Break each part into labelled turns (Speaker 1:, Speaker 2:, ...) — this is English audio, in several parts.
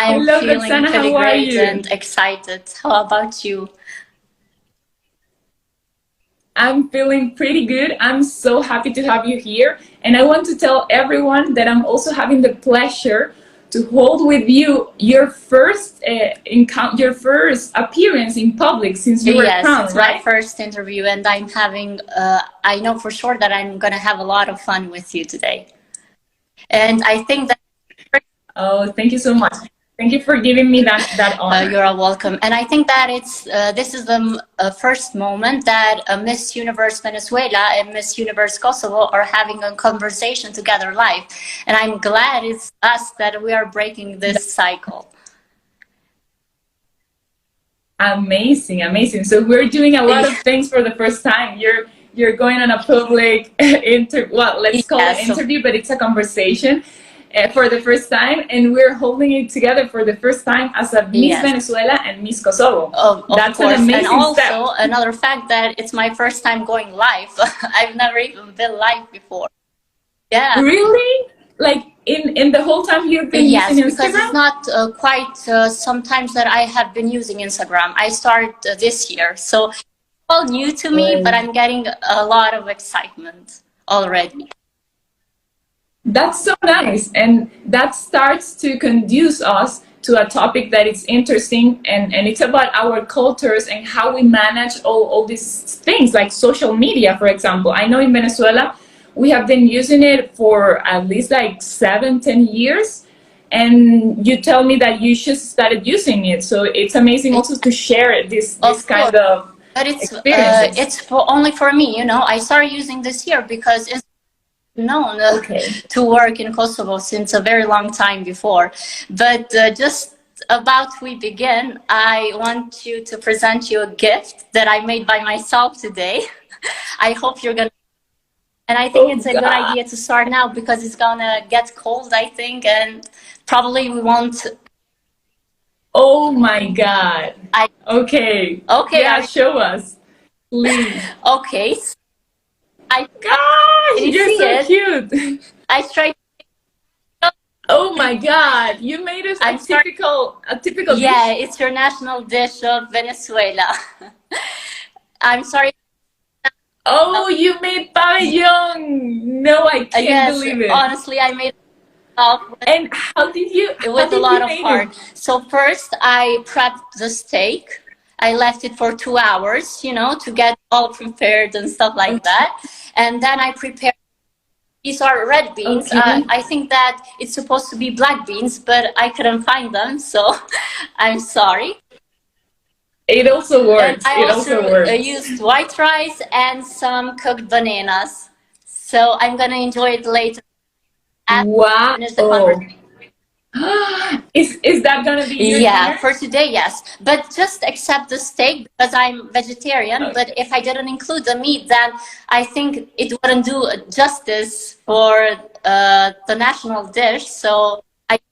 Speaker 1: I'm
Speaker 2: Hello,
Speaker 1: feeling
Speaker 2: Roksana.
Speaker 1: pretty
Speaker 2: How are
Speaker 1: great
Speaker 2: you?
Speaker 1: and excited. How about you?
Speaker 2: I'm feeling pretty good. I'm so happy to have you here. And I want to tell everyone that I'm also having the pleasure to hold with you your first your first appearance in public since you were
Speaker 1: Yes,
Speaker 2: crowned,
Speaker 1: it's my
Speaker 2: right?
Speaker 1: first interview, and I'm having, I know for sure that I'm going to have a lot of fun with you today. And I think that
Speaker 2: Oh, thank you so much. Thank you for giving me that honor.
Speaker 1: you're all welcome. And I think that this is the first moment that Miss Universe Venezuela and Miss Universe Kosovo are having a conversation together live. And I'm glad it's us that we are breaking this cycle.
Speaker 2: Amazing, amazing. So we're doing a lot of things for the first time. You're going on a public well, let's call it
Speaker 1: Yes,
Speaker 2: interview, but it's a conversation for the first time, and we're holding it together for the first time as a Miss
Speaker 1: yes.
Speaker 2: Venezuela and Miss Kosovo.
Speaker 1: Of
Speaker 2: That's
Speaker 1: course.
Speaker 2: an amazing
Speaker 1: And also
Speaker 2: step.
Speaker 1: another fact that it's my first time going live. I've never even been live before. Yeah.
Speaker 2: Really? Like in the whole time you've been
Speaker 1: Yes,
Speaker 2: using
Speaker 1: because it's
Speaker 2: Instagram?
Speaker 1: not quite sometimes that I have been using Instagram. I started this year, so it's all new to me, but I'm getting a lot of excitement already.
Speaker 2: That's so nice, and that starts to conduce us to a topic that is interesting, and it's about our cultures and how we manage all these things like social media, for example. I know in Venezuela we have been using it for at least like 7-10 years, and you tell me that you just started using it, so it's amazing also to share it, this kind of
Speaker 1: But
Speaker 2: experiences.
Speaker 1: it's only for me, you know. I started using this year because it's known to work in Kosovo since a very long time before. But just about we begin, I want you to present you a gift that I made by myself today. I hope you're gonna, and I think it's a good idea to start now because it's gonna get cold, I think, and probably we won't.
Speaker 2: Oh my God. Okay.
Speaker 1: Okay.
Speaker 2: Yeah, show us, please.
Speaker 1: Okay.
Speaker 2: Gosh, you're so cute.
Speaker 1: I tried.
Speaker 2: Oh my God, you made us a typical
Speaker 1: Yeah,
Speaker 2: dish.
Speaker 1: it's your national dish of Venezuela. I'm sorry.
Speaker 2: Oh, you made pageant. No, I can't believe it.
Speaker 1: Honestly, I made
Speaker 2: and how did you?
Speaker 1: With a lot of heart. So first, I prepped the steak. I left it for 2 hours, you know, to get all prepared and stuff like that. And then I prepared. These are red beans. I think that it's supposed to be black beans, but I couldn't find them, so I'm sorry.
Speaker 2: It also works.
Speaker 1: And I also used white rice and some cooked bananas. So I'm gonna enjoy it later.
Speaker 2: Wow. Is that gonna be your dinner?
Speaker 1: For today, yes. But just accept the steak because I'm vegetarian. But if I didn't include the meat, then I think it wouldn't do justice for the national dish. So I do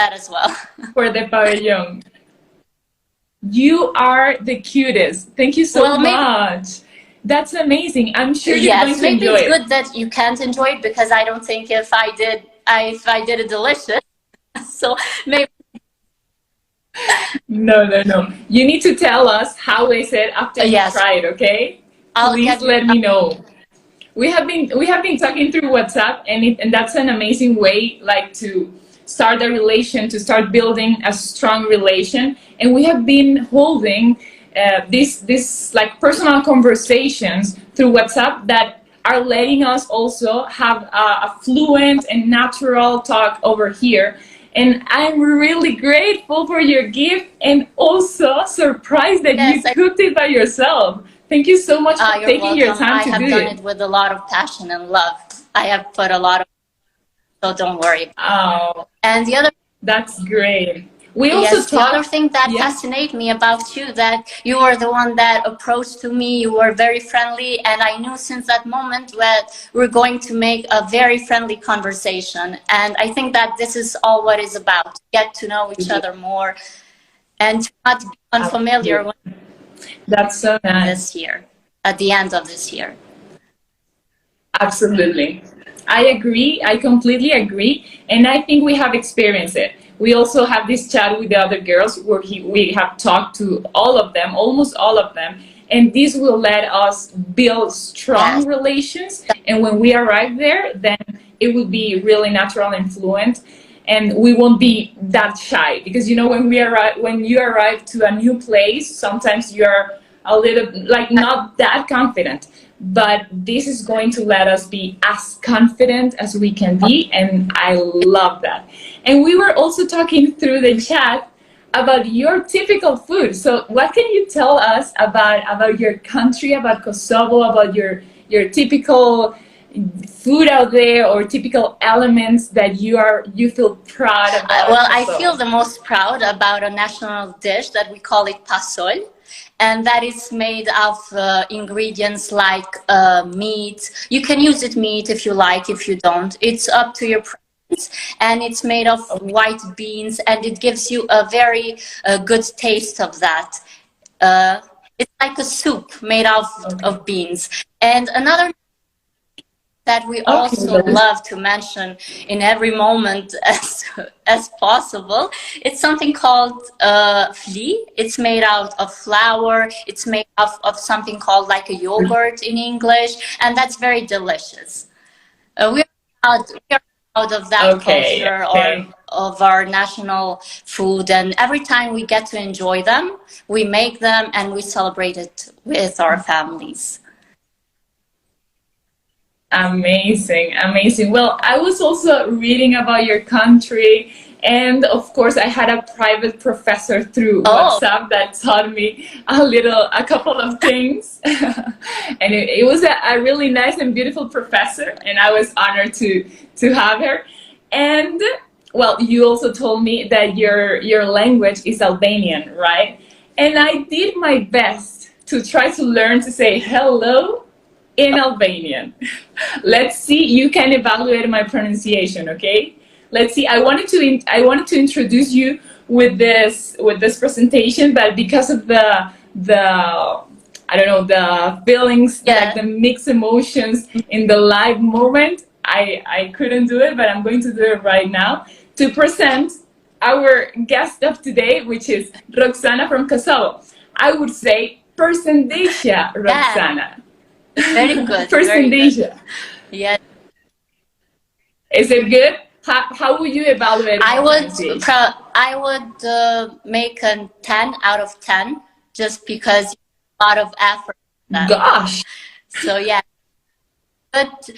Speaker 1: that as well.
Speaker 2: For the pavilion. You are the cutest. Thank you so much. That's amazing. I'm sure you're going to enjoy it.
Speaker 1: Maybe it's good that you can't enjoy it because I don't think if I did it delicious. So maybe.
Speaker 2: No. You need to tell us how is it after you try it, okay? Please let me know. We have been talking through WhatsApp, and that's an amazing way, like, to start a relation, to start building a strong relation. And we have been holding this like personal conversations through WhatsApp that are letting us also have a fluent and natural talk over here. And I'm really grateful for your gift, and also surprised that you cooked it by yourself. Thank you so much for taking your time to do it.
Speaker 1: I have done it with a lot of passion and love. I have put a lot of, so don't worry.
Speaker 2: Oh,
Speaker 1: and the other,
Speaker 2: that's great. We also
Speaker 1: the other thing that fascinates me about you, that you were the one that approached to me. You were very friendly, and I knew since that moment that we're going to make a very friendly conversation. And I think that this is all what it's about: get to know each other more, and not be unfamiliar.
Speaker 2: That's so nice.
Speaker 1: This year, at the end of this year.
Speaker 2: Absolutely. I agree. I completely agree. And I think we have experienced it. we also have this chat with the other girls where we have talked to all of them, almost all of them, and this will let us build strong relations. And when we arrive there, then it will be really natural and fluent, and we won't be that shy, because you know, when you arrive to a new place, sometimes you're a little like not that confident, but this is going to let us be as confident as we can be, and I love that. And we were also talking through the chat about your typical food. So what can you tell us about your country, about Kosovo, about your typical food out there, or typical elements that you feel proud about?
Speaker 1: Well, I feel the most proud about a national dish that we call it pasol, and that is made of ingredients like meat. You can use it meat if you like, if you don't. It's up to your preference. And it's made of white beans, and it gives you a very good taste of that. It's like a soup made of beans. And another that we also love to mention in every moment as possible, it's something called fli. It's made out of flour. It's made of something called like a yogurt in English, and that's very delicious. We are proud of that culture or of our national food, and every time we get to enjoy them, we make them and we celebrate it with our families.
Speaker 2: Amazing, amazing. Well, I was also reading about your country, and of course I had a private professor through WhatsApp that taught me a couple of things. And it was a really nice and beautiful professor, and I was honored to have her. And well, you also told me that your language is Albanian, right? And I did my best to try to learn to say hello in Albanian. Let's see, you can evaluate my pronunciation, okay? Let's see. I wanted to introduce you with this presentation, but because of the I don't know, the feelings, like the mixed emotions in the live moment, I couldn't do it, but I'm going to do it right now to present our guest of today, which is Roksana from Kosovo. I would say Persendesia, Roksana.
Speaker 1: Very good.
Speaker 2: Persendesia.
Speaker 1: Yeah.
Speaker 2: Is it good? How would you evaluate?
Speaker 1: I would make a 10 out of 10, just because a lot of effort.
Speaker 2: Gosh.
Speaker 1: So yeah. But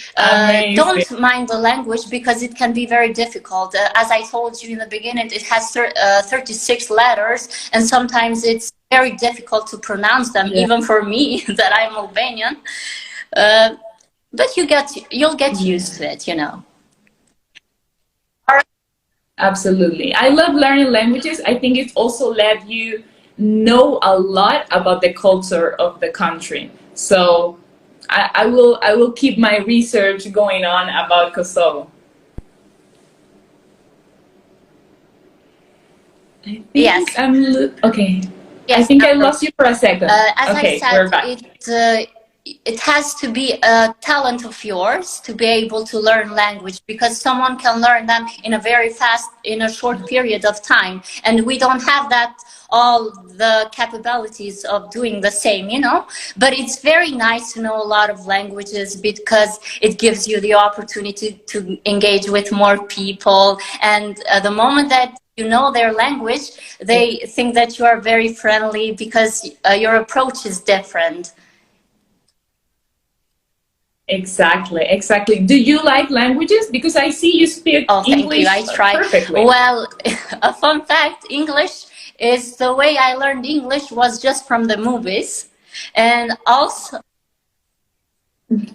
Speaker 1: don't mind the language, because it can be very difficult. As I told you in the beginning, it has 36 letters, and sometimes it's very difficult to pronounce them, even for me, that I'm Albanian. But you'll get used to it, you know.
Speaker 2: Absolutely. I love learning languages. I think it's also let you know a lot about the culture of the country. So I will keep my research going on about Kosovo.
Speaker 1: Yes.
Speaker 2: Okay.
Speaker 1: Yes,
Speaker 2: I think I lost you for a second.
Speaker 1: As
Speaker 2: okay,
Speaker 1: I said,
Speaker 2: we're back.
Speaker 1: It has to be a talent of yours to be able to learn language, because someone can learn them in a short period of time, and we don't have all the capabilities of doing the same, you know. But it's very nice to know a lot of languages, because it gives you the opportunity to engage with more people, and the moment that you know their language, they think that you are very friendly, because your approach is different.
Speaker 2: Exactly. Do you like languages? Because I see you speak English perfectly.
Speaker 1: Well, a fun fact, English is the way I learned English was just from the movies. And also...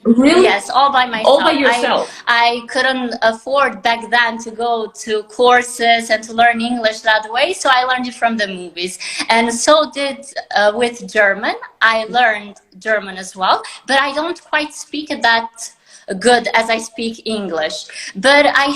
Speaker 2: Really?
Speaker 1: Yes, all by myself.
Speaker 2: All by yourself?
Speaker 1: I couldn't afford back then to go to courses and to learn English that way, so I learned it from the movies. And so did with German. I learned German as well, but I don't quite speak it that good as I speak English. But I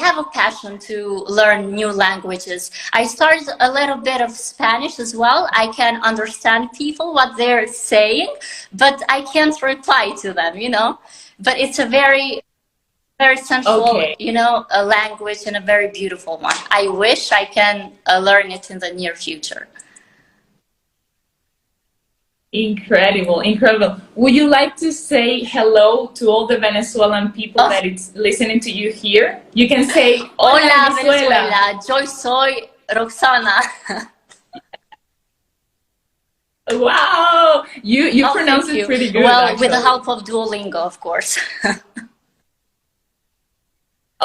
Speaker 1: have a passion to learn new languages. I started a little bit of Spanish as well. I can understand people, what they're saying, but I can't reply to them, you know. But it's a very very sensual, a language and a very beautiful one. I wish I can learn it in the near future.
Speaker 2: Incredible, incredible. Would you like to say hello to all the Venezuelan people that is listening to you here? You can say,
Speaker 1: Hola, Venezuela. Yo soy Roksana.
Speaker 2: Wow, you pronounce it pretty good.
Speaker 1: Well,
Speaker 2: actually.
Speaker 1: With the help of Duolingo, of course.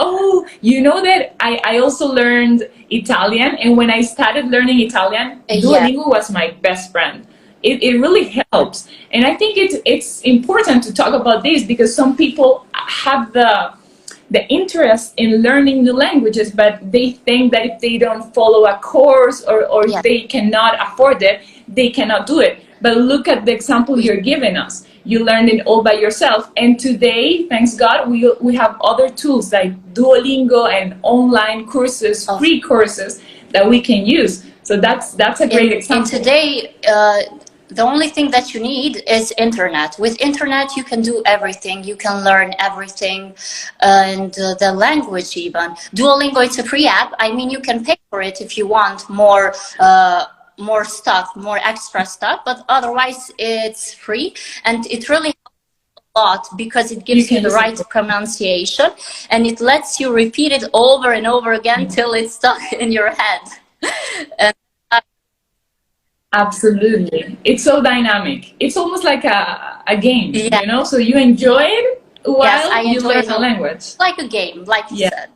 Speaker 2: Oh, you know that I also learned Italian, and when I started learning Italian, Duolingo was my best friend. It really helps, and I think it's important to talk about this because some people have the interest in learning new languages, but they think that if they don't follow a course or if they cannot afford it, they cannot do it. But look at the example you're giving us. You learned it all by yourself, and today, thanks God, we have other tools like Duolingo and online courses, free courses that we can use. So that's a great example.
Speaker 1: And today, the only thing that you need is internet. With internet, you can do everything. You can learn everything, and the language even. Duolingo, it's a free app. I mean, you can pay for it if you want more stuff, more extra stuff, but otherwise it's free, and it really helps a lot because it gives you the right pronunciation, and it lets you repeat it over and over again till it's stuck in your head. And
Speaker 2: absolutely, it's so dynamic. It's almost like a game, so you enjoy it while you learn the language.
Speaker 1: Like a game, like you said.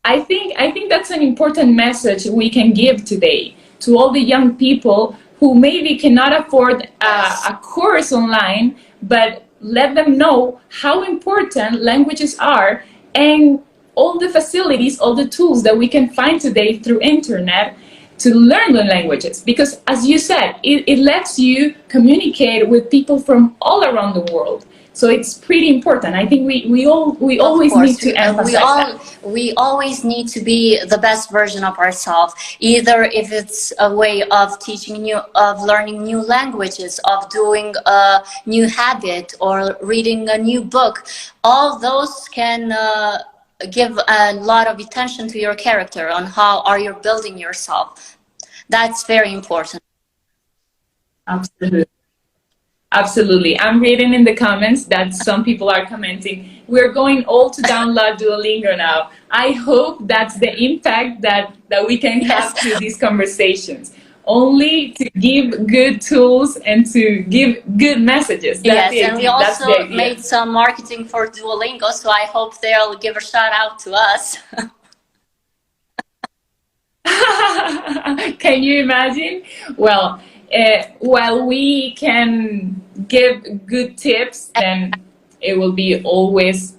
Speaker 2: I think that's an important message we can give today to all the young people who maybe cannot afford a course online, but let them know how important languages are and all the facilities, all the tools that we can find today through internet to learn the languages. Because as you said, it lets you communicate with people from all around the world. So it's pretty important. I think we always need to emphasize that.
Speaker 1: We always need to be the best version of ourselves. Either if it's a way of learning new languages, of doing a new habit, or reading a new book. All those can give a lot of attention to your character, on how are you building yourself. That's very important.
Speaker 2: Absolutely. Absolutely. I'm reading in the comments that some people are commenting, we're going all to download Duolingo now. I hope that's the impact that we can have through these conversations. Only to give good tools and to give good messages. That's
Speaker 1: and we also made some marketing for Duolingo, so I hope they'll give a shout out to us.
Speaker 2: Can you imagine? Well, while we can give good tips, then it will be always,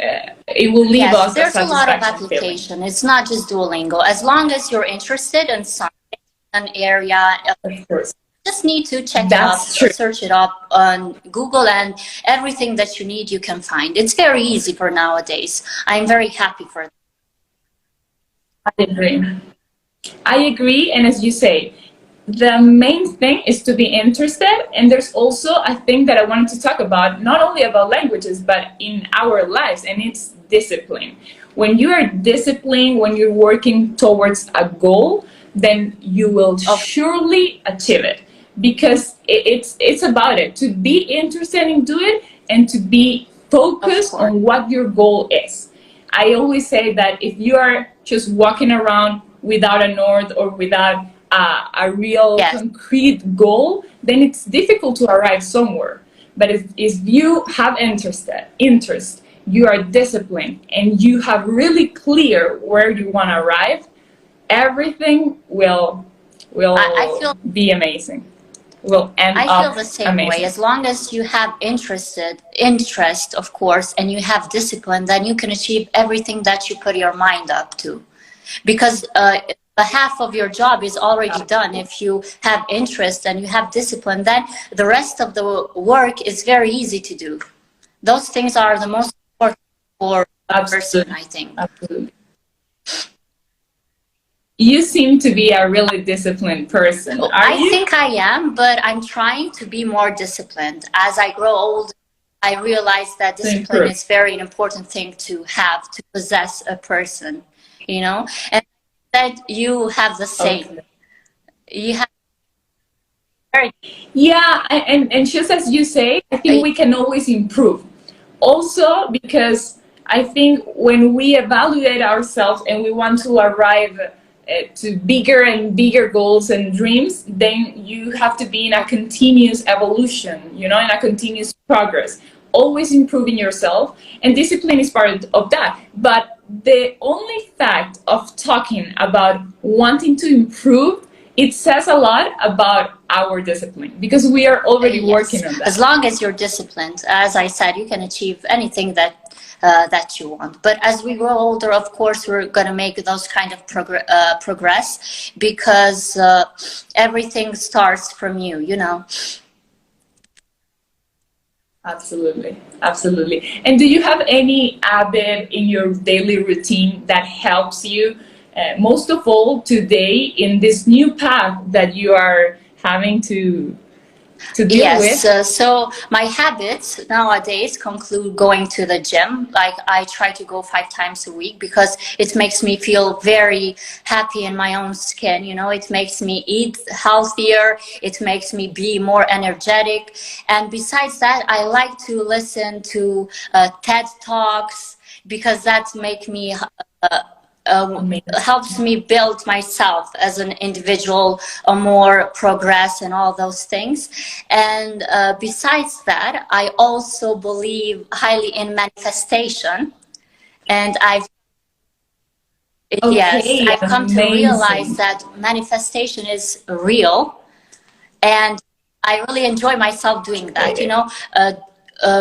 Speaker 2: it will leave us
Speaker 1: there's a lot of application. Feeling. It's not just Duolingo. As long as you're interested in an area,
Speaker 2: of course,
Speaker 1: just need to check it up, search it up on Google, and everything that you need you can find. It's very easy for nowadays. I'm very happy for that.
Speaker 2: I agree, and as you say, the main thing is to be interested, and there's also a thing that I wanted to talk about, not only about languages, but in our lives, and it's discipline. When you are disciplined, when you're working towards a goal, then you will surely achieve it, because it's about it, to be interested in doing it and to be focused on what your goal is. I always say that if you are just walking around without a north or without a real concrete goal, then it's difficult to arrive somewhere. But if you have interest, you are disciplined, and you have really clear where you want to arrive, everything will be amazing. Will end up
Speaker 1: I feel the same way. As long as you have interest, of course, and you have discipline, then you can achieve everything that you put your mind up to. Because half of your job is already done. If you have interest and you have discipline, then the rest of the work is very easy to do. Those things are the most important for a person, I think.
Speaker 2: Absolutely. You seem to be a really disciplined person.
Speaker 1: I think I am, but I'm trying to be more disciplined. As I grow older, I realized that discipline is very important thing to have, to possess a person, you know. And that you have the same. Okay. You have very.
Speaker 2: Yeah, and just as you say, I think we can always improve. Also, because I think when we evaluate ourselves and we want to arrive to bigger and bigger goals and dreams, then you have to be in a continuous evolution, you know, in a continuous progress, always improving yourself, and discipline is part of that. But the only fact of talking about wanting to improve, it says a lot about our discipline, because we are already working on that.
Speaker 1: As long as you're disciplined, as I said, you can achieve anything that you want. But as we grow older, of course, we're going to make those kind of progress, because everything starts from you, you know.
Speaker 2: Absolutely, absolutely. And do you have any habit in your daily routine that helps you, most of all today, in this new path that you are having to deal with?
Speaker 1: Yes, so my habits nowadays conclude going to the gym. Like, I try to go 5 times a week, because it makes me feel very happy in my own skin. You know, it makes me eat healthier. It makes me be more energetic. And besides that, I like to listen to TED Talks, because that make me helps me build myself as an individual, more progress and all those things. And besides that, I also believe highly in manifestation, and I've come to realize that manifestation is real, and I really enjoy myself doing that, you know,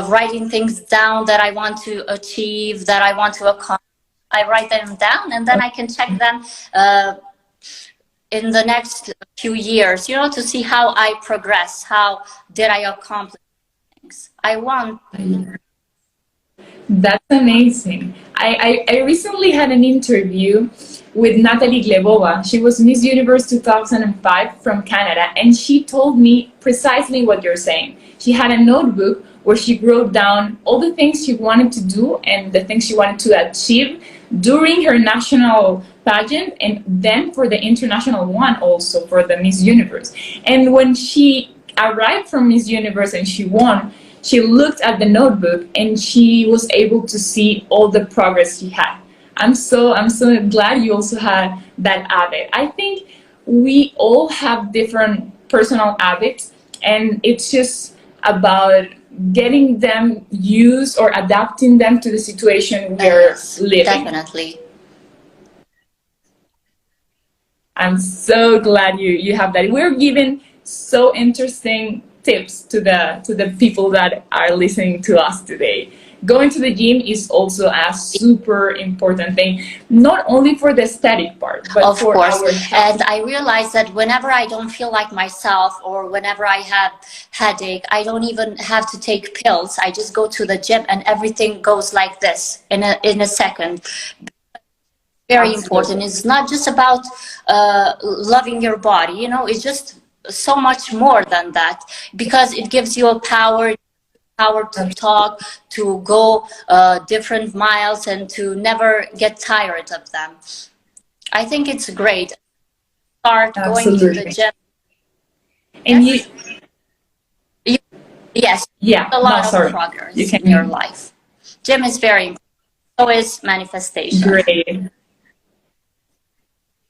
Speaker 1: writing things down that I want to achieve, that I want to accomplish. I write them down, and then I can check them in the next few years, you know, to see how I progress, how did I accomplish things I want.
Speaker 2: That's amazing. I recently had an interview with Natalie Glebova. She was Miss Universe 2005 from Canada, and she told me precisely what you're saying. She had a notebook where she wrote down all the things she wanted to do and the things she wanted to achieve during her national pageant, and then for the international one also, for the Miss Universe. And when she arrived from Miss Universe and she won, she looked at the notebook and she was able to see all the progress she had. I'm so glad you also had that habit. I think we all have different personal habits, and it's just about getting them used or adapting them to the situation we're living.
Speaker 1: Definitely.
Speaker 2: I'm so glad you have that. We're giving so interesting tips to the people that are listening to us today. Going to the gym is also a super important thing, not only for the aesthetic part, but for our health.
Speaker 1: And I realize that whenever I don't feel like myself, or whenever I have headache, I don't even have to take pills. I just go to the gym and everything goes like this in a second. Very important. It's not just about loving your body, you know, it's just so much more than that, because it gives you a power to talk, to go different miles, and to never get tired of them. I think it's great. Start going to the gym.
Speaker 2: And
Speaker 1: yes, a lot of progress in your life. Gym is very important. So is manifestation.
Speaker 2: Great.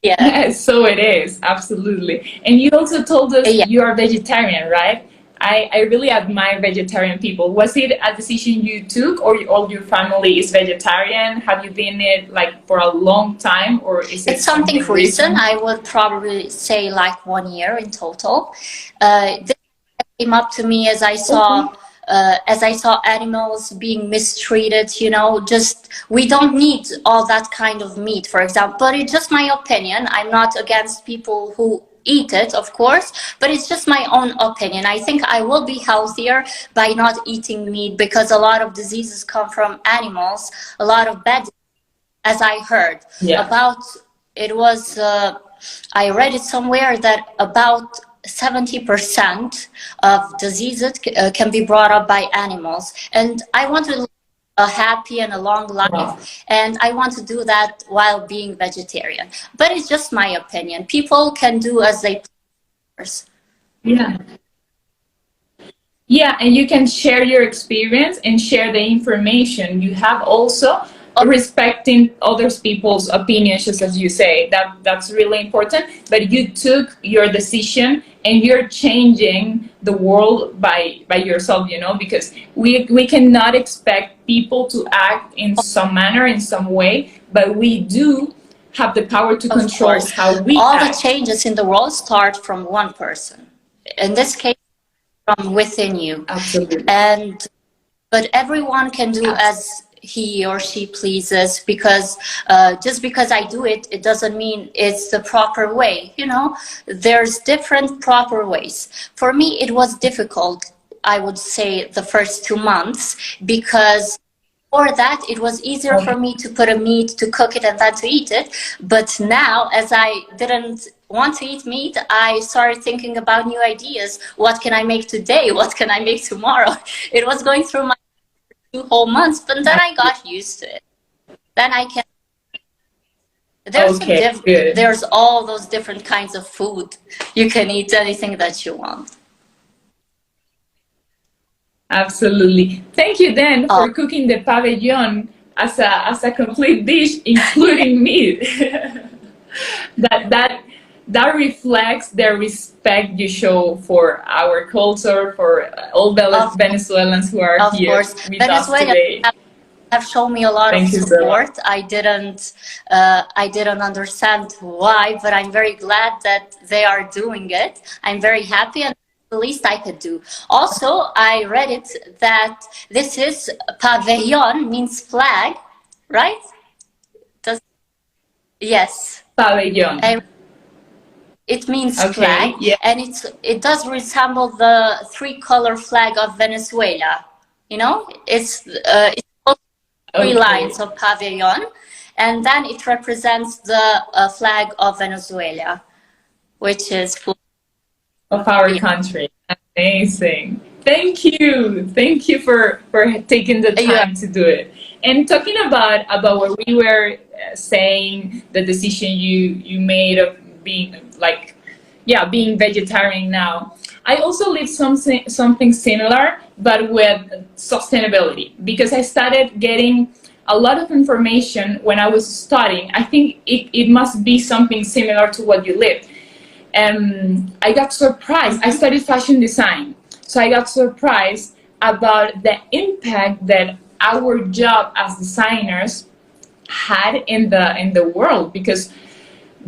Speaker 1: Yeah.
Speaker 2: So it is, absolutely. And you also told us you are vegetarian, right? I really admire vegetarian people. Was it a decision you took, or all your family is vegetarian? Have you been it like for a long time, or is it
Speaker 1: something recent? I would probably say like 1 year in total. This came up to me as I saw animals being mistreated, you know, just, we don't need all that kind of meat, for example. But it's just my opinion. I'm not against people who eat it, of course, but it's just my own opinion. I think I will be healthier by not eating meat, because a lot of diseases come from animals, a lot of bad, as I heard about, it was, I read it somewhere that about 70% of diseases can be brought up by animals. And I want to live a happy and a long life. Wow. And I want to do that while being vegetarian. But it's just my opinion. People can do as they please.
Speaker 2: Yeah. Yeah, and you can share your experience and share the information you have also, respecting other people's opinions, just as you say. That's really important. But you took your decision and you're changing the world by yourself, you know, because we cannot expect people to act in some manner, in some way, but we do have the power to control how we
Speaker 1: all
Speaker 2: act.
Speaker 1: The changes in the world start from one person. In this case, from within you.
Speaker 2: Absolutely.
Speaker 1: But everyone can do as he or she pleases, because just because I do it, it doesn't mean it's the proper way. You know, there's different proper ways. For me, it was difficult, I would say, the first 2 months, because before that, it was easier for me to put a meat, to cook it, and then to eat it. But now, as I didn't want to eat meat, I started thinking about new ideas. What can I make today? What can I make tomorrow? It was going through my 2 whole months, but then I got used to it. Then I can. There's all those different kinds of food. You can eat anything that you want.
Speaker 2: Absolutely. Thank you, then, for cooking the pabellón as a complete dish, including meat. That reflects the respect you show for our culture, for all Venezuelans who are here with us today.
Speaker 1: Have shown me a lot of support. I didn't understand why, but I'm very glad that they are doing it. I'm very happy, and the least I could do. Also, I read it that this is pabellón, means flag, right? Yes.
Speaker 2: Pabellón.
Speaker 1: It means flag, and it does resemble the 3-color flag of Venezuela. You know, it's 3 lines of pavilion, and then it represents the flag of Venezuela, which is
Speaker 2: of our country. Amazing. Thank you for taking the time to do it. And talking about what we were saying, the decision you made of being being vegetarian now. I also lived something similar, but with sustainability, because I started getting a lot of information when I was studying. I think it must be something similar to what you lived. I got surprised. I studied fashion design, so I got surprised about the impact that our job as designers had in the world, because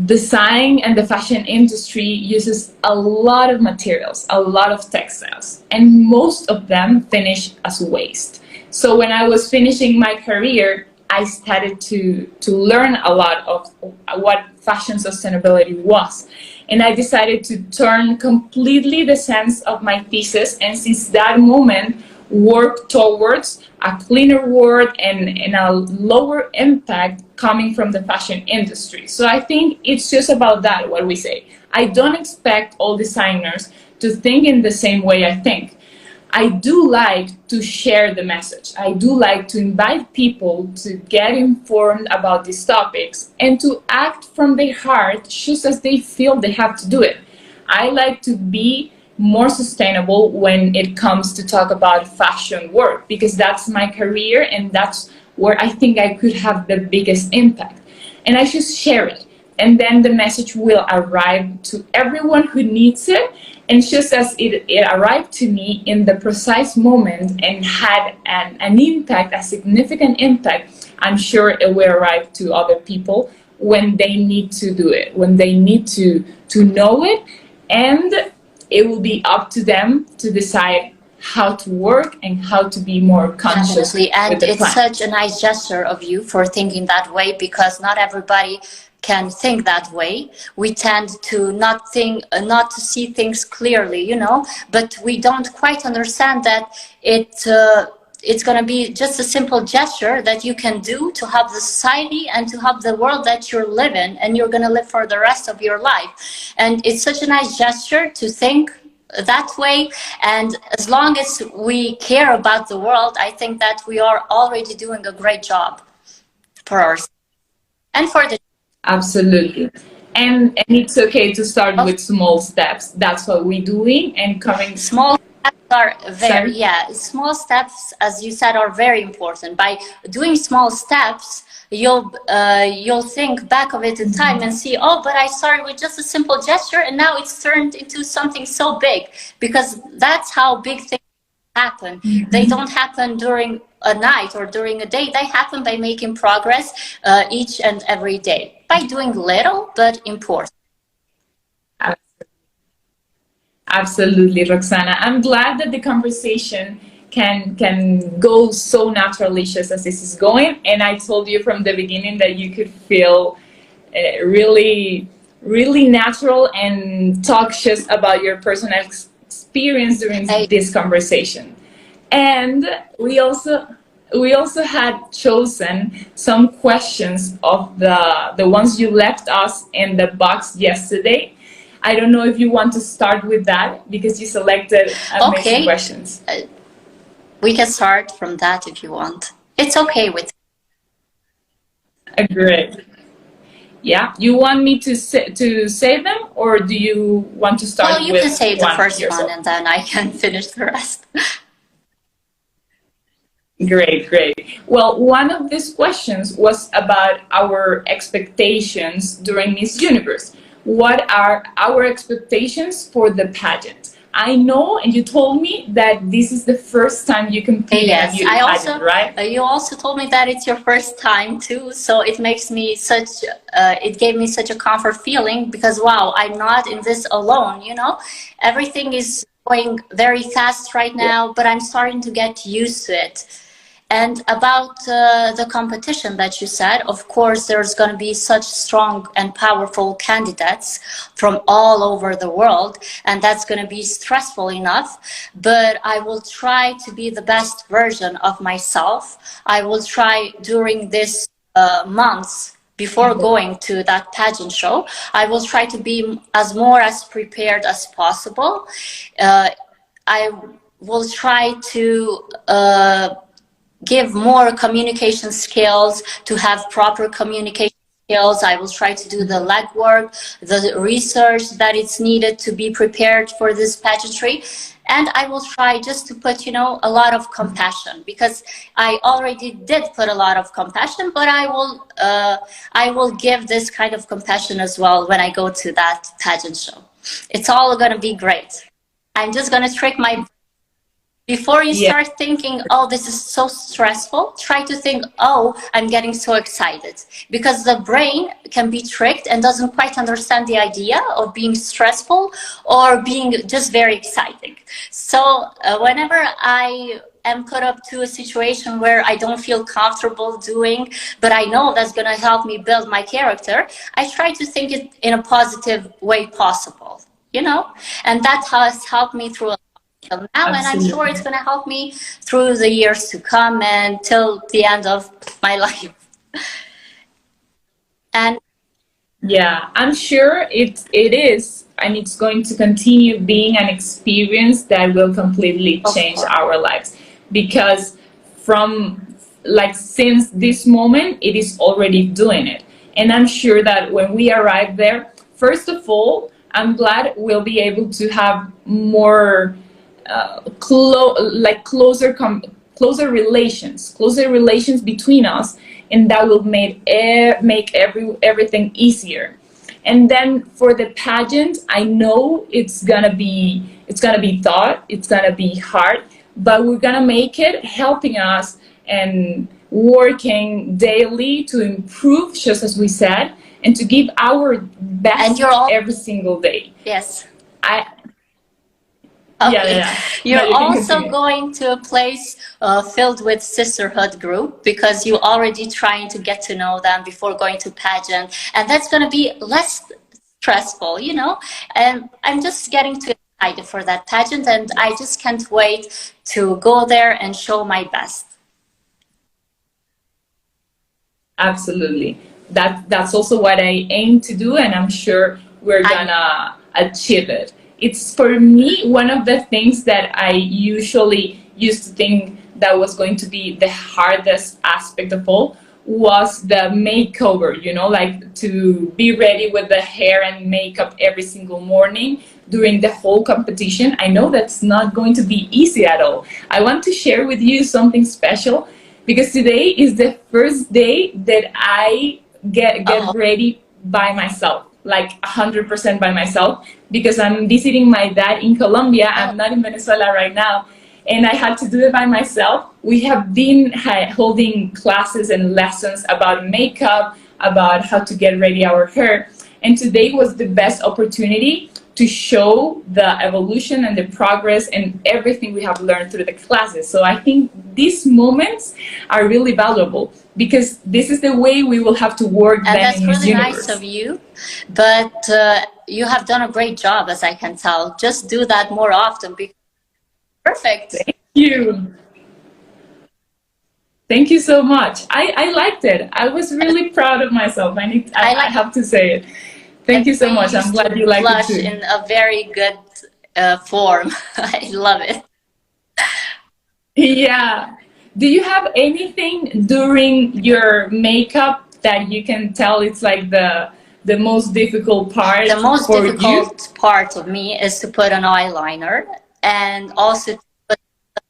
Speaker 2: design and the fashion industry uses a lot of materials, a lot of textiles, and most of them finish as waste. So when I was finishing my career, I started to learn a lot of what fashion sustainability was. And I decided to turn completely the sense of my thesis, and since that moment, work towards a cleaner world and a lower impact coming from the fashion industry. So I think it's just about that, what we say. I don't expect all designers to think in the same way I think. I do like to share the message. I do like to invite people to get informed about these topics and to act from their heart just as they feel they have to do it. I like to be more sustainable when it comes to talk about fashion work, because that's my career and that's where I think I could have the biggest impact. And I just share it, and then the message will arrive to everyone who needs it. And just as it arrived to me in the precise moment and had an impact, a significant impact, I'm sure it will arrive to other people when they need to do it, when they need to know it, and it will be up to them to decide how to work and how to be more conscious.
Speaker 1: Definitely. And it's such a nice gesture of you for thinking that way, because not everybody can think that way. We tend to not to see things clearly, you know, but we don't quite understand that it's going to be just a simple gesture that you can do to help the society and to help the world that you're living, and you're going to live for the rest of your life. And it's such a nice gesture to think that way. And as long as we care about the world, I think that we are already doing a great job for ourselves and for the...
Speaker 2: Absolutely. And it's okay to start with small steps. That's what we're doing, and coming
Speaker 1: small steps are very,
Speaker 2: Sorry?
Speaker 1: small steps, as you said, are very important. By doing small steps, you'll think back of it in time and see, oh, but I started with just a simple gesture and now it's turned into something so big, because that's how big things happen. They don't happen during a night or during a day. They happen by making progress each and every day, by doing little but important.
Speaker 2: Absolutely, Roksana. I'm glad that the conversation can go so naturally just as this is going. And I told you from the beginning that you could feel really, really natural and talk just about your personal experience during this conversation. And we also had chosen some questions of the ones you left us in the box yesterday. I don't know if you want to start with that, because you selected amazing questions.
Speaker 1: We can start from that if you want. It's okay with
Speaker 2: me. Great. Yeah, you want me to say them, or do you want to start with one?
Speaker 1: Well, you can say the first one and then I can finish the rest.
Speaker 2: Great, great. Well, one of these questions was about our expectations during Miss Universe. What are our expectations for the pageant? I know, and you told me that this is the first time you compete in a beauty pageant, right?
Speaker 1: You also told me that it's your first time too, so it makes me it gave me such a comfort feeling, because wow, I'm not in this alone, you know? Everything is going very fast right now, but I'm starting to get used to it. And about the competition that you said, of course, there's going to be such strong and powerful candidates from all over the world, and that's going to be stressful enough. But I will try to be the best version of myself. I will try during this months before going to that pageant show. I will try to be as prepared as possible. I will try to give more communication skills, to have proper communication skills. I will try to do the legwork, the research that it's needed to be prepared for this pageantry. And I will try just to put, you know, a lot of compassion, because I already did put a lot of compassion, but I will give this kind of compassion as well when I go to that pageant show. It's all going to be great. I'm just going to trick my... Before you start thinking, oh, this is so stressful, try to think, oh, I'm getting so excited. Because the brain can be tricked and doesn't quite understand the idea of being stressful or being just very exciting. So whenever I am put up to a situation where I don't feel comfortable doing, but I know that's going to help me build my character, I try to think it in a positive way possible, you know? And that has helped me through now, and I'm sure it's going to help me through the years to come and till the end of my life. And
Speaker 2: yeah, I'm sure it is, and it's going to continue being an experience that will completely change our lives, because since this moment it is already doing it. And I'm sure that when we arrive there, first of all, I'm glad we'll be able to have more closer relations between us, and that will make everything easier. And then for the pageant, I know it's gonna be tough, it's gonna be hard, but we're gonna make it, helping us and working daily to improve, just as we said, and to give our best every single day.
Speaker 1: Yes.
Speaker 2: Okay. Yeah.
Speaker 1: You're also going to a place filled with sisterhood group, because you're already trying to get to know them before going to pageant, and that's going to be less stressful, you know. And I'm just getting to excited for that pageant, and I just can't wait to go there and show my best.
Speaker 2: Absolutely. That's also what I aim to do, and I'm sure we're gonna achieve it. It's, for me, one of the things that I usually used to think that was going to be the hardest aspect of all was the makeover, you know, like to be ready with the hair and makeup every single morning during the whole competition. I know that's not going to be easy at all. I want to share with you something special, because today is the first day that I get ready by myself, like 100% by myself, because I'm visiting my dad in Colombia. I'm not in Venezuela right now, and I had to do it by myself. We have been holding classes and lessons about makeup, about how to get ready our hair, and today was the best opportunity to show the evolution and the progress and everything we have learned through the classes. So I think these moments are really valuable, because this is the way we will have to work
Speaker 1: and
Speaker 2: then in this universe.
Speaker 1: That's really nice of you, but you have done a great job, as I can tell. Just do that more often. Perfect.
Speaker 2: Thank you. Thank you so much. I liked it. I was really proud of myself. I have to say it. Thank you so much. I'm glad you like it too.
Speaker 1: In a very good form. I love it.
Speaker 2: Yeah. Do you have anything during your makeup that you can tell it's like the most difficult part?
Speaker 1: The most difficult part of me is to put an eyeliner, and also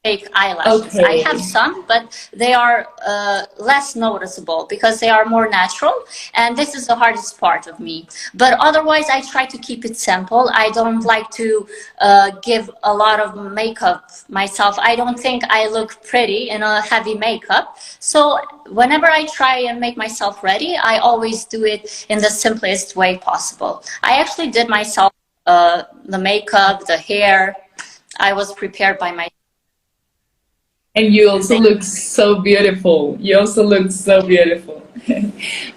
Speaker 1: fake eyelashes.
Speaker 2: Okay.
Speaker 1: I have some, but they are less noticeable because they are more natural, and this is the hardest part of me. But otherwise, I try to keep it simple. I don't like to give a lot of makeup myself. I don't think I look pretty in a heavy makeup. So whenever I try and make myself ready, I always do it in the simplest way possible. I actually did myself the makeup, the hair. I was prepared by myself.
Speaker 2: And you also look so beautiful. You also look so beautiful.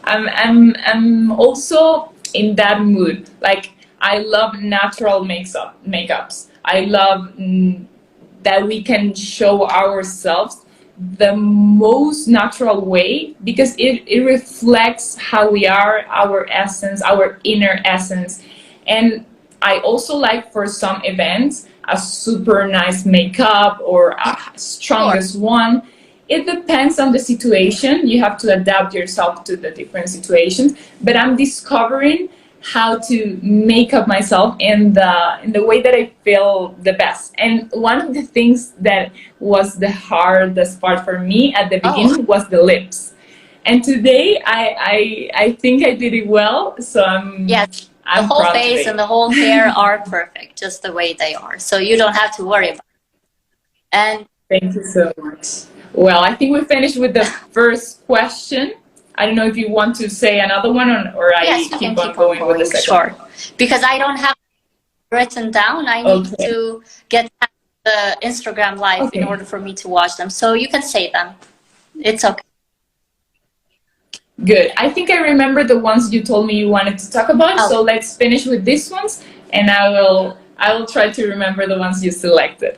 Speaker 2: I'm also in that mood. Like, I love natural makeups. I love that we can show ourselves the most natural way, because it reflects how we are, our essence, our inner essence. And I also like, for some events, a super nice makeup or a strongest one. It depends on the situation. You have to adapt yourself to the different situations. But I'm discovering how to make up myself in the way that I feel the best. And one of the things that was the hardest part for me at the beginning was the lips. And today I think I did it well. So
Speaker 1: the whole face and the whole hair are perfect, just the way they are. So you don't have to worry about it. And
Speaker 2: thank you so much. Well, I think we finished with the first question. I don't know if you want to say another one, or
Speaker 1: yes,
Speaker 2: I keep on going with the second.
Speaker 1: Sure. Because I don't have it written down. I need to get the Instagram live in order for me to watch them. So you can say them. It's okay.
Speaker 2: Good. I think I remember the ones you told me you wanted to talk about. So let's finish with these ones, and I will try to remember the ones you selected.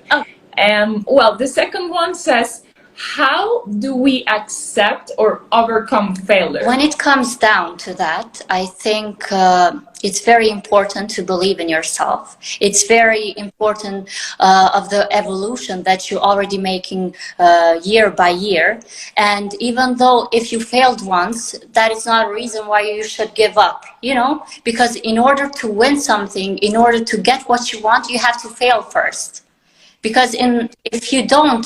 Speaker 2: Well, the second one says, how do we accept or overcome failure?
Speaker 1: When it comes down to that, I think it's very important to believe in yourself. It's very important of the evolution that you're already making year by year. And even though if you failed once, that is not a reason why you should give up, you know? Because in order to win something, in order to get what you want, you have to fail first. Because if you don't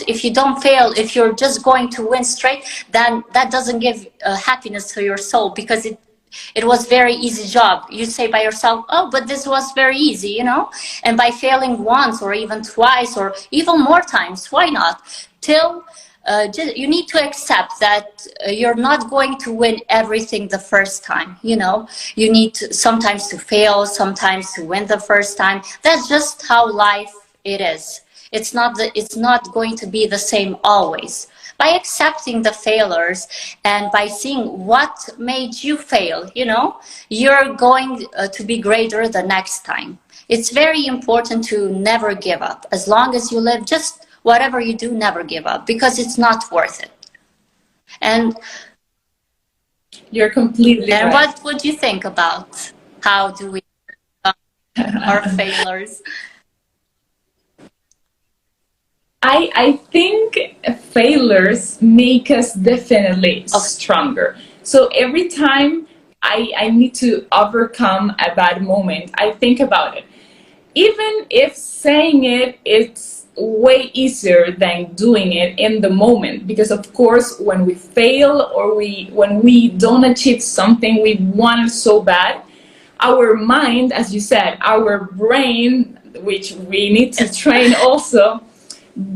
Speaker 1: fail, if you're just going to win straight, then that doesn't give happiness to your soul, because it was very easy job. You say by yourself, oh, but this was very easy, you know? And by failing once or even twice or even more times, why not? Till you need to accept that you're not going to win everything the first time, you know? You need sometimes to fail, sometimes to win the first time. That's just how life it is. It's not going to be the same always. By accepting the failures and by seeing what made you fail, you know, you're going to be greater the next time. it's very important to never give up. As long as you live, just whatever you do, never give up, because it's not worth it. And
Speaker 2: you're completely right.
Speaker 1: And what would you think about how do we our failures?
Speaker 2: I think failures make us definitely stronger. So every time I need to overcome a bad moment, I think about it. Even if saying it, it's way easier than doing it in the moment, because of course when we fail or when we don't achieve something we want so bad, our mind, as you said, our brain, which we need to train also,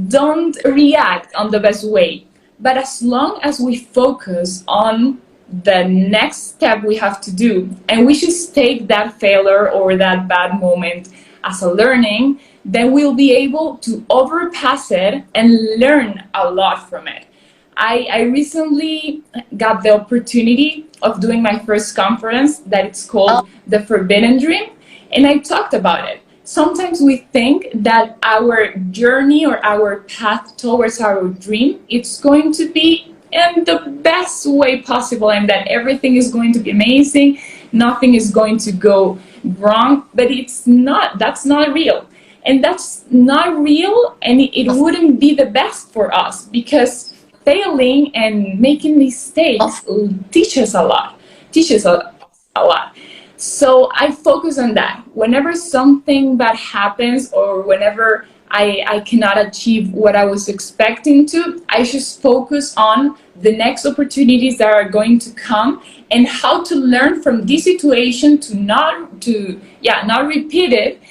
Speaker 2: don't react on the best way. But as long as we focus on the next step we have to do, and we should take that failure or that bad moment as a learning, then we'll be able to overpass it and learn a lot from it. I recently got the opportunity of doing my first conference that it's called The Forbidden Dream, and I talked about it. Sometimes we think that our journey or our path towards our dream, it's going to be in the best way possible and that everything is going to be amazing, nothing is going to go wrong, but it's not. That's not real. And that's not real, and it wouldn't be the best for us, because failing and making mistakes teaches a lot. So I focus on that. Whenever something bad happens or whenever I cannot achieve what I was expecting to, I just focus on the next opportunities that are going to come and how to learn from this situation to not repeat it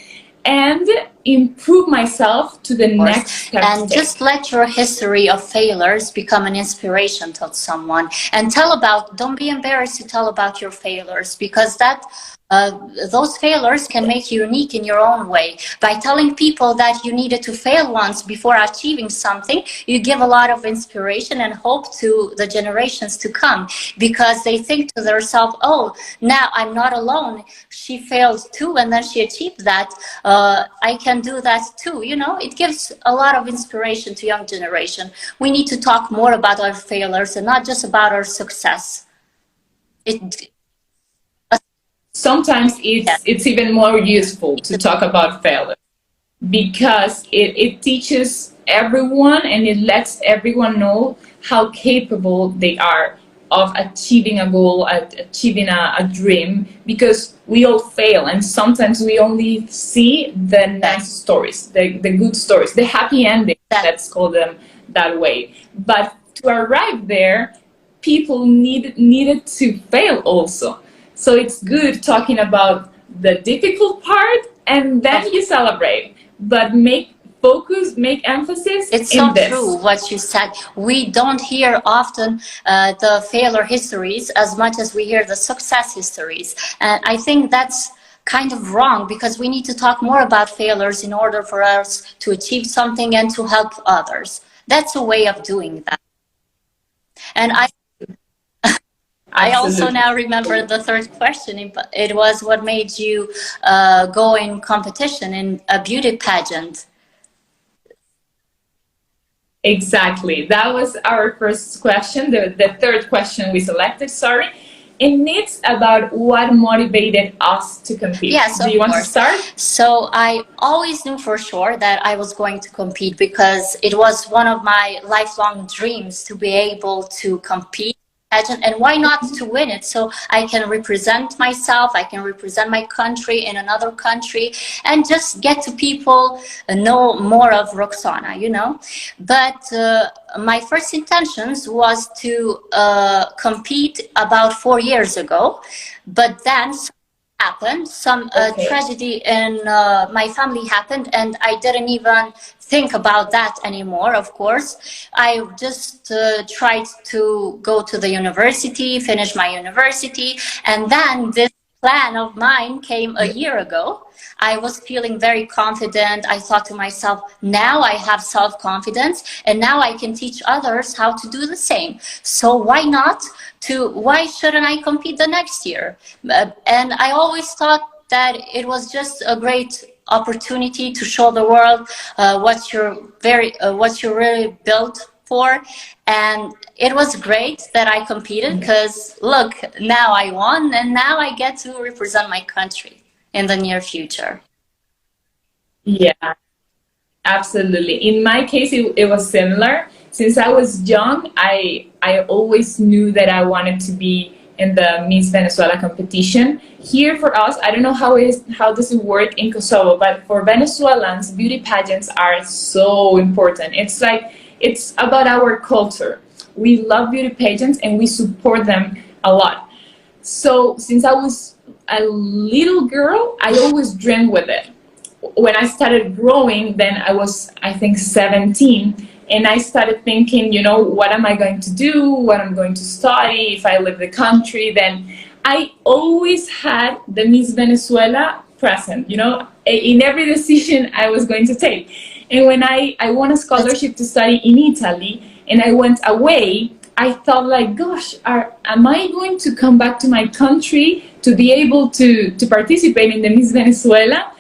Speaker 2: and improve myself to the next step.
Speaker 1: And just let your history of failures become an inspiration to someone, and don't be embarrassed to tell about your failures, because those failures can make you unique in your own way. By telling people that you needed to fail once before achieving something, you give a lot of inspiration and hope to the generations to come, because they think to themselves, oh, now I'm not alone. She failed too, and then she achieved that. I can do that too. It gives a lot of inspiration to young generation. We need to talk more about our failures and not just about our success.
Speaker 2: Sometimes it's even more useful to talk about failure, because it teaches everyone and it lets everyone know how capable they are of achieving a goal, achieving a dream, because we all fail, and sometimes we only see the nice stories, the good stories, the happy ending, let's call them that way. But to arrive there, people needed to fail also. So it's good talking about the difficult part and then you celebrate, but make emphasis.
Speaker 1: It's so true what you said. We don't hear often the failure histories as much as we hear the success histories. And I think that's kind of wrong, because we need to talk more about failures in order for us to achieve something and to help others. That's a way of doing that. And I also now remember the third question. It was, what made you go in competition in a beauty pageant?
Speaker 2: Exactly. That was our first question, the third question we selected, sorry. And it's about what motivated us to compete.
Speaker 1: Yes,
Speaker 2: do you want to start?
Speaker 1: So I always knew for sure that I was going to compete, because it was one of my lifelong dreams to be able to compete. And why not to win it, so I can represent myself, I can represent my country in another country, and just get to people know more of Roksana, But my first intentions was to compete about 4 years ago, but then happened, some tragedy in my family happened, and I didn't even think about that anymore. Of course, I just tried to go to the university, finish my university, and then this plan of mine came a year ago. I was feeling very confident. I thought to myself, now I have self-confidence, and now I can teach others how to do the same. So why shouldn't I compete the next year? And I always thought that it was just a great opportunity to show the world what you're really built for. And it was great that I competed, because look, now I won, and now I get to represent my country in the near future.
Speaker 2: Yeah, absolutely. In my case, it was similar. Since I was young, I always knew that I wanted to be in the Miss Venezuela competition. Here for us, I don't know how does it work in Kosovo, but for Venezuelans, beauty pageants are so important. It's like, it's about our culture. We love beauty pageants and we support them a lot. So since I was a little girl, I always dreamed with it. When I started growing, then I was, I think, 17, and I started thinking, you know, what am I going to do? What I'm going to study? If I leave the country, then I always had the Miss Venezuela present, you know, in every decision I was going to take. And when I won a scholarship to study in Italy, and I went away, I thought like, gosh, am I going to come back to my country to be able to participate in the Miss Venezuela?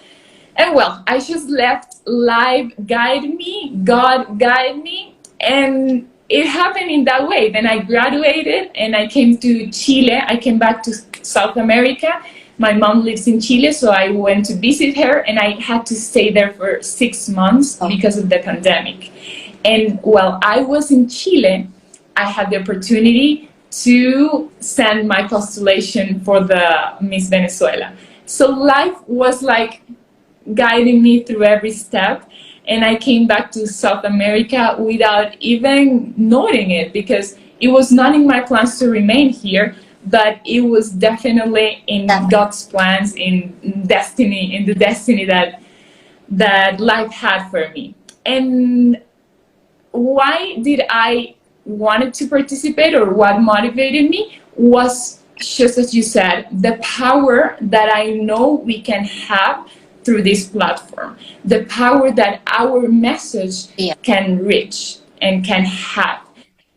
Speaker 2: And well, I just left life guide me, God guide me, and it happened in that way. Then I graduated and I came to Chile. I came back to South America. My mom lives in Chile, so I went to visit her, and I had to stay there for 6 months because of the pandemic. And while I was in Chile, I had the opportunity to send my postulation for the Miss Venezuela. So life was like guiding me through every step, and I came back to South America without even noting it, because it was not in my plans to remain here, but it was definitely in God's plans, in destiny, in the destiny that life had for me. And why did I wanted to participate, or what motivated me, was just as you said, the power that I know we can have through this platform, the power that our message can reach and can have,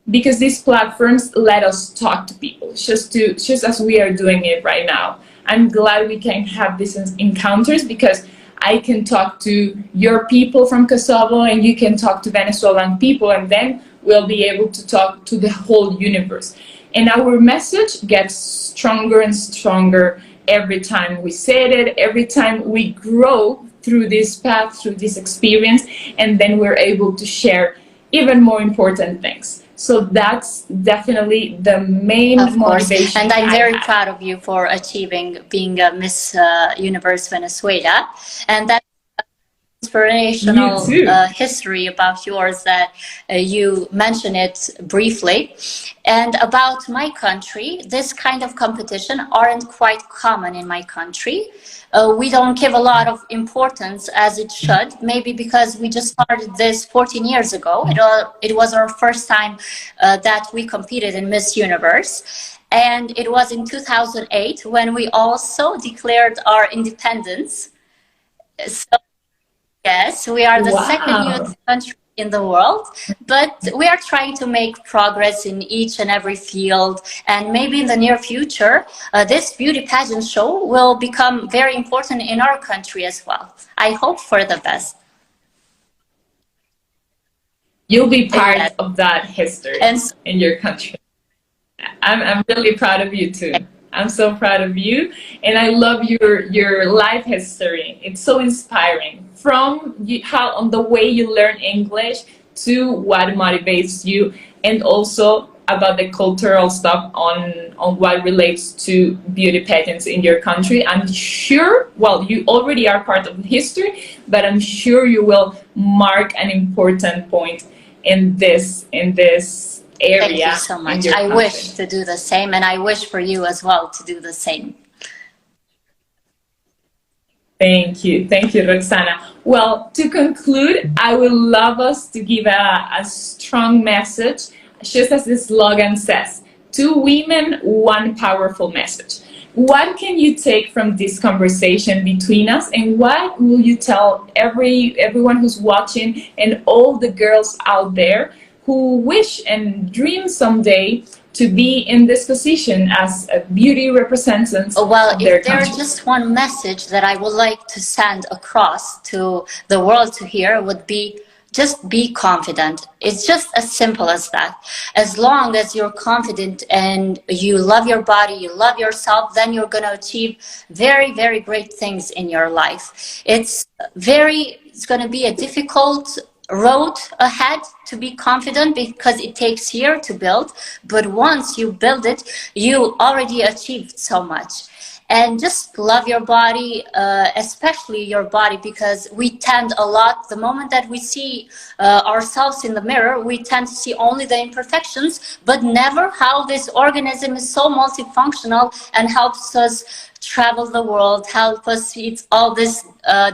Speaker 2: because these platforms let us talk to people, just as we are doing it right now. I'm glad we can have these encounters, because I can talk to your people from Kosovo, and you can talk to Venezuelan people, and then we'll be able to talk to the whole universe. And our message gets stronger and stronger every time we say it, every time we grow through this path, through this experience, and then we're able to share even more important things. So that's definitely the main motivation.
Speaker 1: And I'm very proud of you for achieving being a Miss Universe Venezuela. And that inspirational history about yours that you mentioned it briefly. And about my country, this kind of competition aren't quite common in my country. We don't give a lot of importance as it should, maybe because we just started this 14 years ago. It was our first time that we competed in Miss Universe. And it was in 2008 when we also declared our independence. So yes, we are the second youth country in the world, but we are trying to make progress in each and every field. And maybe in the near future, this beauty pageant show will become very important in our country as well. I hope for the best.
Speaker 2: You'll be part of that history in your country. I'm really proud of you too. I'm so proud of you, and I love your life history. It's so inspiring, from how on the way you learn English to what motivates you, and also about the cultural stuff on what relates to beauty pageants in your country. I'm sure, well, you already are part of history, but I'm sure you will mark an important point in this area.
Speaker 1: Thank you so much. I wish to do the same, and I wish for you as well to do the same.
Speaker 2: Thank you, Roksana. Well, to conclude, I would love us to give a strong message, just as the slogan says: 2 women, 1 powerful message. What can you take from this conversation between us, and what will you tell everyone who's watching, and all the girls out there who wish and dream someday to be in this position as a beauty representatives
Speaker 1: well,
Speaker 2: of their
Speaker 1: if there's
Speaker 2: country.
Speaker 1: just one message that I would like to send across to the world to hear would be just be confident. It's just as simple as that. As long as you're confident and you love your body, you love yourself, then you're going to achieve very, very great things in your life. It's going to be a difficult road ahead to be confident because it takes years to build, but once you build it, you already achieved so much. And just love your body, especially your body, because we tend a lot, the moment that we see ourselves in the mirror, we tend to see only the imperfections, but never how this organism is so multifunctional and helps us travel the world, help us eat all this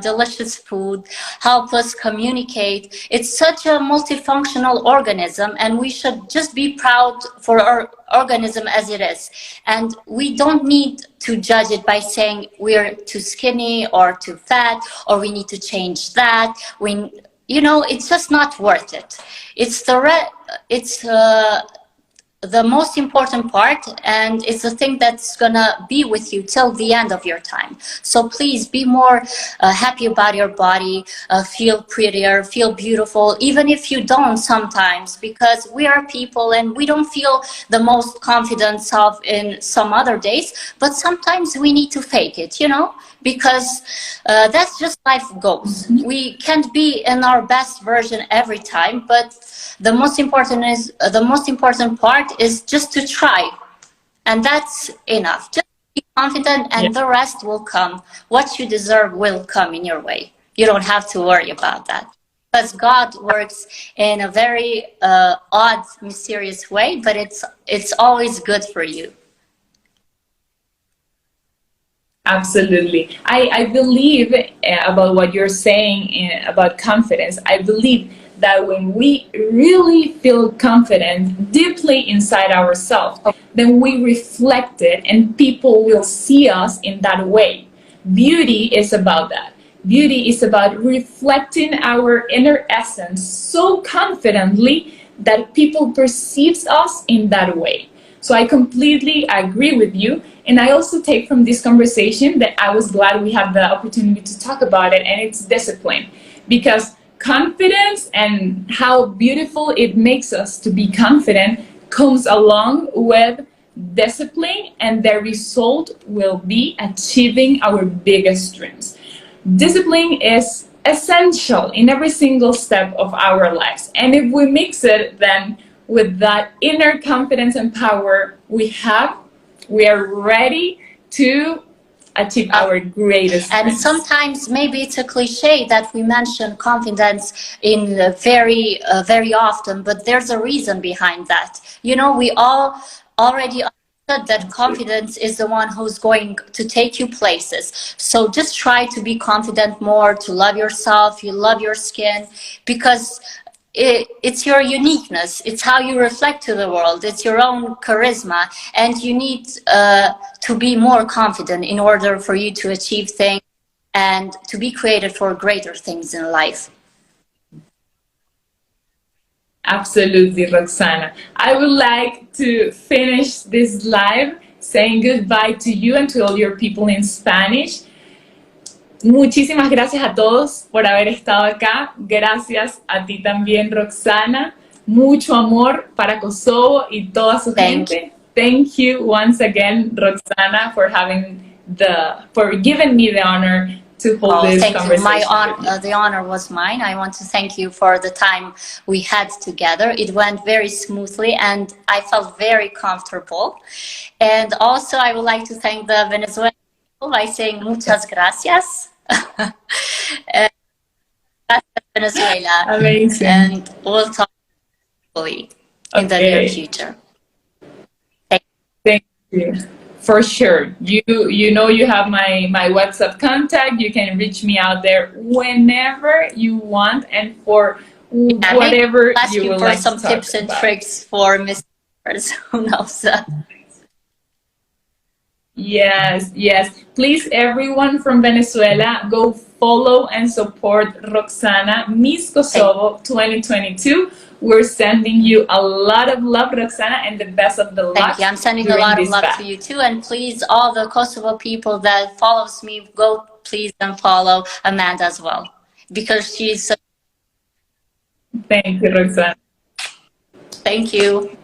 Speaker 1: delicious food, help us communicate. It's such a multifunctional organism, and we should just be proud for our organism as it is. And we don't need to judge it by saying we're too skinny or too fat, or we need to change that. It's just not worth it. It's the most important part, and it's the thing that's gonna be with you till the end of your time. So please be more happy about your body, feel prettier, feel beautiful, even if you don't sometimes, because we are people and we don't feel the most confident self in some other days, but sometimes we need to fake it, because that's just life goes. We can't be in our best version every time, but the most important part is just to try, and that's enough. Just be confident, and the rest will come. What you deserve will come in your way. You don't have to worry about that, because God works in a very odd, mysterious way, but it's always good for you.
Speaker 2: Absolutely. I believe about what you're saying about confidence. I believe that when we really feel confident deeply inside ourselves, then we reflect it and people will see us in that way. Beauty is about that. Beauty is about reflecting our inner essence so confidently that people perceives us in that way. So I completely agree with you. And I also take from this conversation that I was glad we had the opportunity to talk about it, and it's discipline. Because confidence and how beautiful it makes us to be confident comes along with discipline, and the result will be achieving our biggest dreams. Discipline is essential in every single step of our lives. And if we mix it then with that inner confidence and power we are ready to achieve our greatest
Speaker 1: and
Speaker 2: dreams.
Speaker 1: Sometimes maybe it's a cliche that we mention confidence in very often, but there's a reason behind that. We all already understood that confidence is the one who's going to take you places. So just try to be confident more, to love yourself, you love your skin, because it's your uniqueness. It's how you reflect to the world. It's your own charisma, and you need to be more confident in order for you to achieve things and to be created for greater things in life.
Speaker 2: Absolutely, Roksana. I would like to finish this live saying goodbye to you and to all your people in Spanish. Muchísimas gracias a todos por haber estado acá. Gracias a ti también, Roksana. Mucho amor para Kosovo y toda su gente. Thank you once again, Roksana, for giving me the honor to hold this conversation.
Speaker 1: The honor was mine. I want to thank you for the time we had together. It went very smoothly and I felt very comfortable. And also I would like to thank the Venezuelan people by saying muchas gracias. Venezuela.
Speaker 2: Amazing.
Speaker 1: And we'll talk in the near future.
Speaker 2: Thank you. For sure. You know you have my WhatsApp contact. You can reach me out there whenever you want and for whatever you would like to talk about.
Speaker 1: Some tips and tricks for Mr. Who knows?
Speaker 2: Yes, yes. Please, everyone from Venezuela, go follow and support Roksana, Miss Kosovo 2022. We're sending you a lot of love, Roksana, and the best of the luck.
Speaker 1: Thank you. I'm sending a lot of love to you too. And please, all the Kosovo people that follows me, go please and follow Amanda as well. Because she's...
Speaker 2: Thank you, Roksana.
Speaker 1: Thank you.